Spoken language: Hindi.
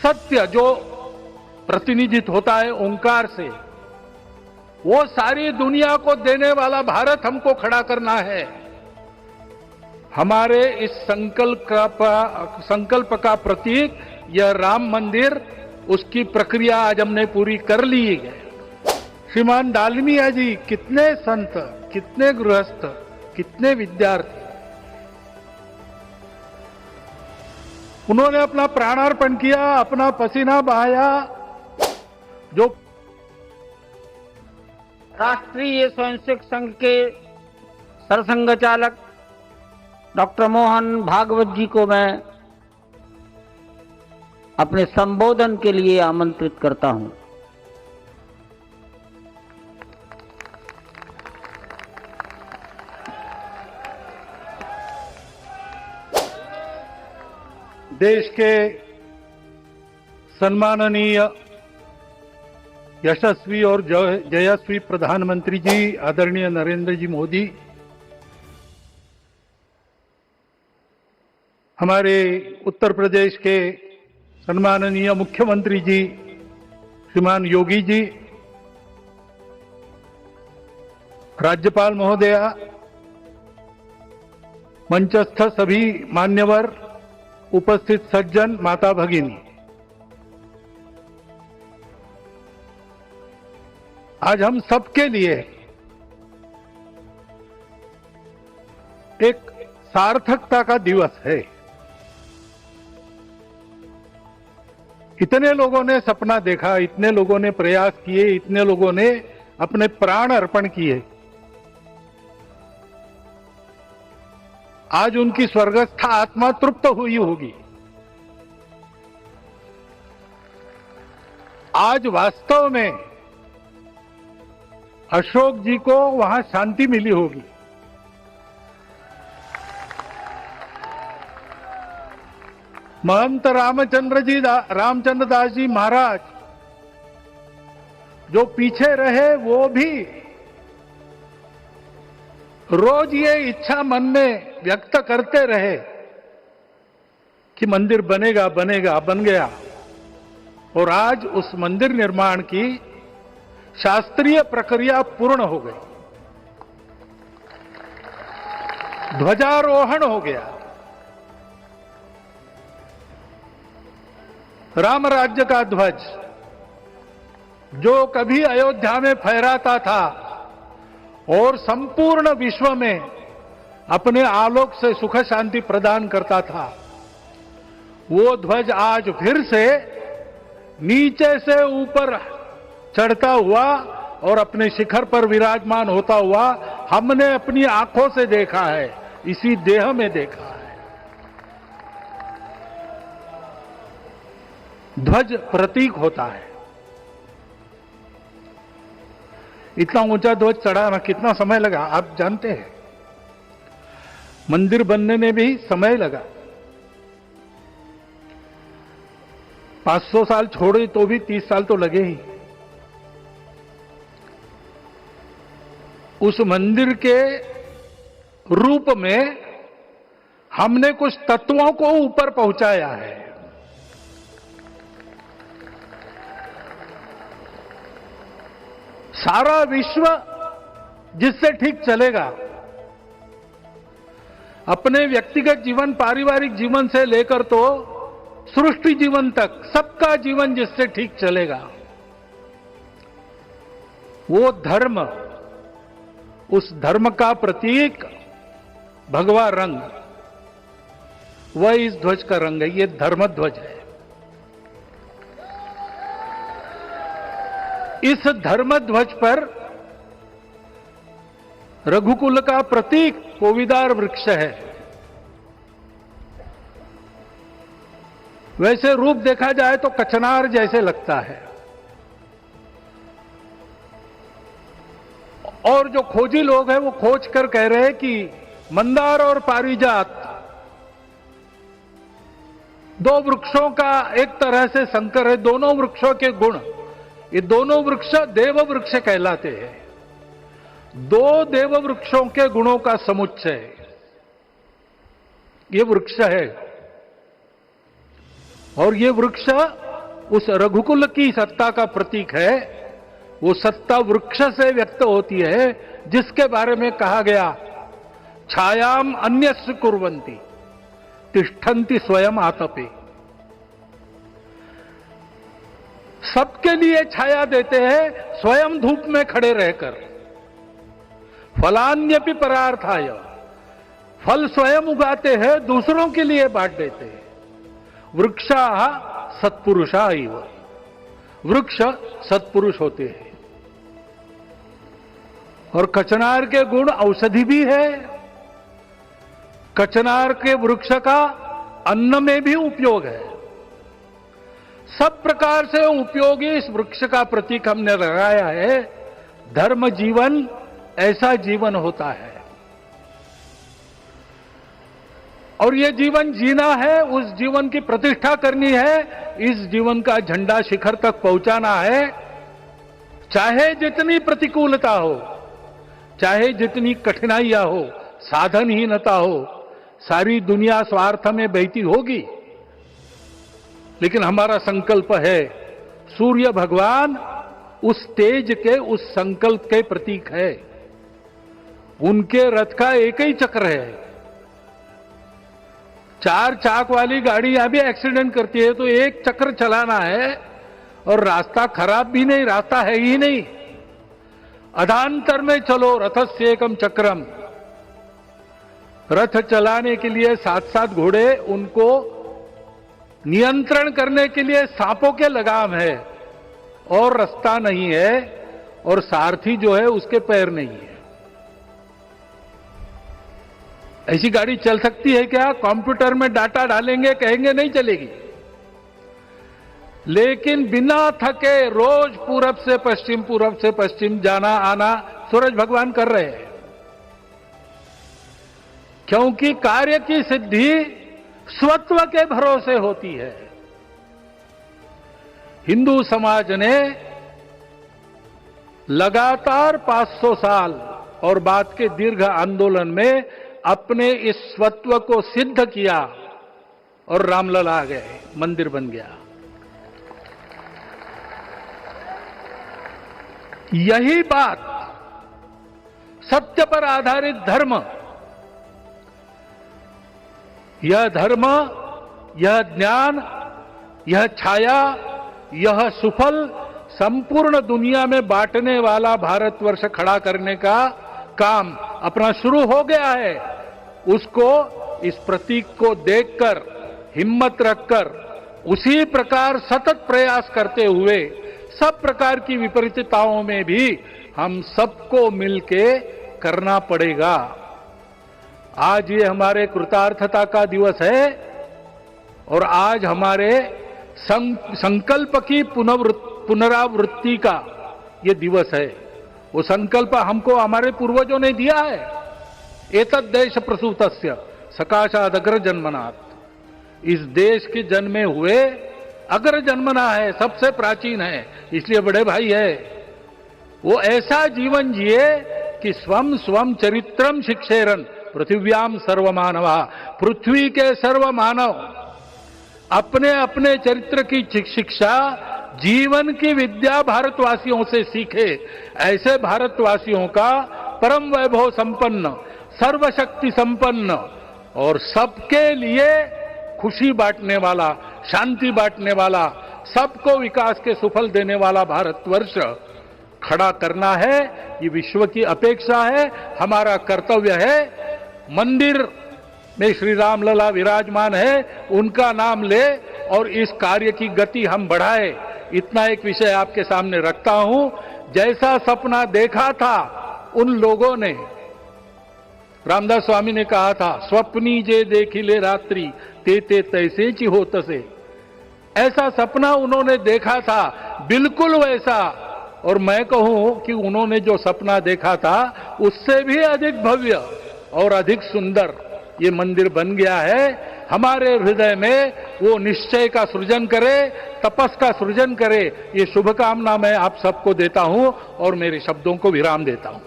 सत्य जो प्रतिनिधित होता है ओंकार से, वो सारी दुनिया को देने वाला भारत हमको खड़ा करना है। हमारे इस संकल्प का प्रतीक यह राम मंदिर, उसकी प्रक्रिया आज हमने पूरी कर ली है। श्रीमान डालमिया जी, कितने संत, कितने गृहस्थ, कितने विद्यार्थी, उन्होंने अपना प्राणार्पण किया, अपना पसीना बहाया। जो राष्ट्रीय स्वयंसेवक संघ के सरसंघ चालक डॉक्टर मोहन भागवत जी को मैं अपने संबोधन के लिए आमंत्रित करता हूं। देश के सम्माननीय यशस्वी और जयस्वी प्रधानमंत्री जी आदरणीय नरेंद्र जी मोदी, हमारे उत्तर प्रदेश के सम्माननीय मुख्यमंत्री जी श्रीमान योगी जी, राज्यपाल महोदया, मंचस्थ सभी मान्यवर, उपस्थित सज्जन, माता भगिनी, आज हम सबके लिए एक सार्थकता का दिवस है। इतने लोगों ने सपना देखा, इतने लोगों ने प्रयास किए, इतने लोगों ने अपने प्राण अर्पण किए। आज उनकी स्वर्गस्थ आत्मा तृप्त हुई होगी। आज वास्तव में अशोक जी को वहां शांति मिली होगी। महंत रामचंद्र दास जी महाराज जो पीछे रहे, वो भी रोज ये इच्छा मन में व्यक्त करते रहे कि मंदिर बनेगा बनेगा, बन गया। और आज उस मंदिर निर्माण की शास्त्रीय प्रक्रिया पूर्ण हो गई, ध्वजारोहण हो गया। राम राज्य का ध्वज जो कभी अयोध्या में फहराता था और संपूर्ण विश्व में अपने आलोक से सुख शांति प्रदान करता था, वो ध्वज आज फिर से नीचे से ऊपर चढ़ता हुआ और अपने शिखर पर विराजमान होता हुआ हमने अपनी आंखों से देखा है, इसी देह में देखा है। ध्वज प्रतीक होता है। इतना ऊंचा ध्वज चढ़ाना कितना समय लगा आप जानते हैं। मंदिर बनने में भी समय लगा, 500 साल छोड़े तो भी 30 साल तो लगे ही। उस मंदिर के रूप में हमने कुछ तत्वों को ऊपर पहुंचाया है। सारा विश्व जिससे ठीक चलेगा, अपने व्यक्तिगत जीवन, पारिवारिक जीवन से लेकर तो सृष्टि जीवन तक सबका जीवन जिससे ठीक चलेगा, वो धर्म, उस धर्म का प्रतीक भगवा रंग, वह इस ध्वज का रंग है। ये धर्म ध्वज है। इस धर्म ध्वज पर रघुकुल का प्रतीक कोविदार वृक्ष है। वैसे रूप देखा जाए तो कचनार जैसे लगता है। और जो खोजी लोग हैं वो खोज कर कह रहे हैं कि मंदार और पारिजात दो वृक्षों का एक तरह से संकर है। दोनों वृक्षों के गुण, ये दोनों वृक्ष देव वृक्ष कहलाते हैं। दो देव वृक्षों के गुणों का समुच्चय ये वृक्ष है। और ये वृक्ष उस रघुकुल की सत्ता का प्रतीक है। वो सत्ता वृक्ष से व्यक्त होती है, जिसके बारे में कहा गया, छायाम अन्यस्य कुर्वन्ति तिष्ठन्ति स्वयं आतपे। सबके लिए छाया देते हैं, स्वयं धूप में खड़े रहकर। फलान्यपि परार्थाय, फल स्वयं उगाते हैं, दूसरों के लिए बांट देते हैं। वृक्षा सत्पुरुषा इव, वृक्ष सत्पुरुष होते हैं। और कचनार के गुण औषधि भी है। कचनार के वृक्ष का अन्न में भी उपयोग है। सब प्रकार से उपयोगी इस वृक्ष का प्रतीक हमने लगाया है। धर्म जीवन ऐसा जीवन होता है, और ये जीवन जीना है, उस जीवन की प्रतिष्ठा करनी है, इस जीवन का झंडा शिखर तक पहुंचाना है। चाहे जितनी प्रतिकूलता हो, चाहे जितनी कठिनाइयां हो, साधनहीनता हो, सारी दुनिया स्वार्थ में बहती होगी, लेकिन हमारा संकल्प है। सूर्य भगवान उस तेज के, उस संकल्प के प्रतीक है। उनके रथ का एक ही चक्र है। 4 चाक वाली गाड़ियां भी एक्सीडेंट करती है, तो एक चक्र चलाना है, और रास्ता खराब भी नहीं, रास्ता है ही नहीं। अधांतर में चलो रथस्य एकम चक्रम। रथ चलाने के लिए 7-7 घोड़े, उनको नियंत्रण करने के लिए सांपों के लगाम है, और रास्ता नहीं है, और सारथी जो है उसके पैर नहीं है। ऐसी गाड़ी चल सकती है क्या? कंप्यूटर में डाटा डालेंगे, कहेंगे नहीं चलेगी। लेकिन बिना थके रोज पूरब से पश्चिम जाना आना सूरज भगवान कर रहे हैं, क्योंकि कार्य की सिद्धि स्वत्व के भरोसे होती है। हिंदू समाज ने लगातार 500 साल और बाद के दीर्घ आंदोलन में अपने इस स्वत्व को सिद्ध किया, और रामलला आ गए, मंदिर बन गया। यही बात सत्य पर आधारित धर्म, यह धर्म, यह ज्ञान, यह छाया, यह सुफल संपूर्ण दुनिया में बांटने वाला भारतवर्ष खड़ा करने का काम अपना शुरू हो गया है। उसको, इस प्रतीक को देखकर, हिम्मत रखकर, उसी प्रकार सतत प्रयास करते हुए, सब प्रकार की विपरीतताओं में भी हम सबको मिलके करना पड़ेगा। आज ये हमारे कृतार्थता का दिवस है, और आज हमारे संकल्प की पुनरावृत्ति का ये दिवस है। वो संकल्प हमको हमारे पूर्वजों ने दिया है। एतद् देश प्रसूतस्य सकाशाद अग्र जन्मनात्। इस देश के जन्मे हुए अग्र जन्मना है, सबसे प्राचीन है, इसलिए बड़े भाई है। वो ऐसा जीवन जिए कि स्वम स्वम चरित्रम शिक्षेरन पृथिव्याम सर्वमानवा। पृथ्वी के सर्व मानव अपने अपने चरित्र की शिक्षा, जीवन की विद्या भारतवासियों से सीखे। ऐसे भारतवासियों का परम वैभव संपन्न, सर्वशक्ति संपन्न और सबके लिए खुशी बांटने वाला, शांति बांटने वाला, सबको विकास के सुफल देने वाला भारतवर्ष खड़ा करना है। ये विश्व की अपेक्षा है, हमारा कर्तव्य है। मंदिर में श्री रामलला विराजमान है, उनका नाम ले और इस कार्य की गति हम बढ़ाए। इतना एक विषय आपके सामने रखता हूं। जैसा सपना देखा था उन लोगों ने, रामदास स्वामी ने कहा था, स्वप्नी जे देखिले रात्रि ते तैसे ची हो तसे। ऐसा सपना उन्होंने देखा था, बिल्कुल वैसा। और मैं कहूं कि उन्होंने जो सपना देखा था उससे भी अधिक भव्य और अधिक सुंदर ये मंदिर बन गया है। हमारे हृदय में वो निश्चय का सृजन करे, तपस का सृजन करे। ये शुभकामना मैं आप सबको देता हूं और मेरे शब्दों को विराम देता हूं।